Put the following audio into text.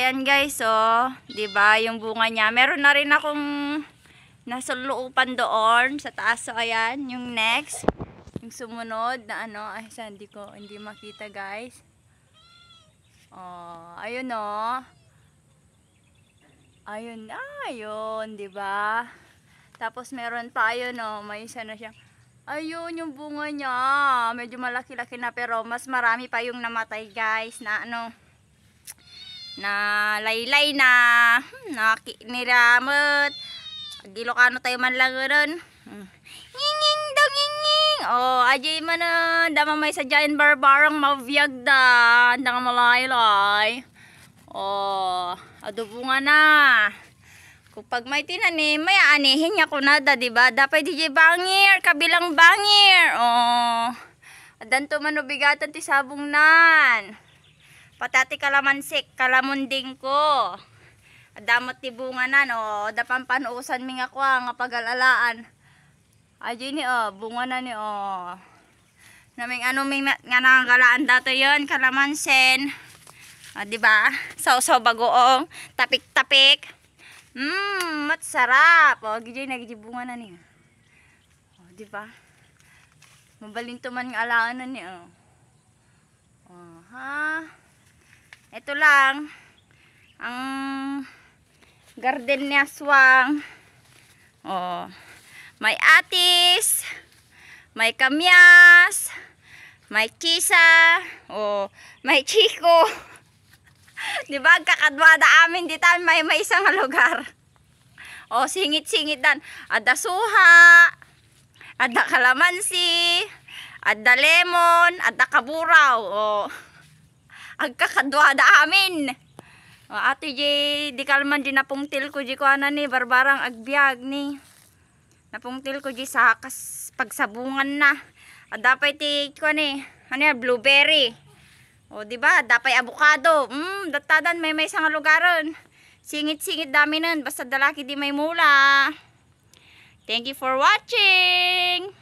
ayan guys, oh. 'Di ba yung bunga niya. Meron na rin akong nasuloopan doon sa taas. So, ayan, yung next. Yung sumunod na ano. Ay, hindi makita guys. Oh, ayun oh. Ayun, ayun, 'di ba? Tapos meron pa ayun oh, may isa na siyang ayun yung bunga niya. Medyo malaki-laki na pero mas marami pa yung namatay guys na ano na laylay na niramot. Ilocano tayo man lang ron. Nginging dong nginging. Oh, ajay man na dama may sadyain barbarang maviyag da. Andang malaylay. Oh, adubunga na. Kapag may tinanim, may anihin niya ko na da, diba? Dapat DJ bangir, kabilang bangir. Oh, adan to manubigatan ti sabong nan. Patati kalamansik, kalamunding ko. Adamot ti bunga nan, oh. Dapan panuusan mi nga kwa, nga pag-alalaan. Aji ni, oh, bunga na ni, oh. Naming ano nga nangalaan dato yon kalamansen. Ah, diba? So bagoong, tapik-tapik. Matsarap. Oh, gijay nagijibunga na niya. Oh, di ba? Mabalin to man ng alaan na niya. Oh, ha. Ito lang ang garden ni Aswang. Oh, may atis, may kamyas, may kisa, oh, may chiko. Di ba kakadwada amin di tayo may isang lugar. O singit-singit dan. Ada suha, ada kalamansi, ada lemon, ada kaburaw. O agkakadwada amin. O ate di kalman di napungtil ko di ko ana ni barbarang agbyag ni. Napungtil ko di sa pagsabungan na. Dapat ti ko ni ano blueberry. O, diba? Dapay avocado. Datadan may isang lugaron. Singit-singit dami nun. Basta dalaki di may mula. Thank you for watching.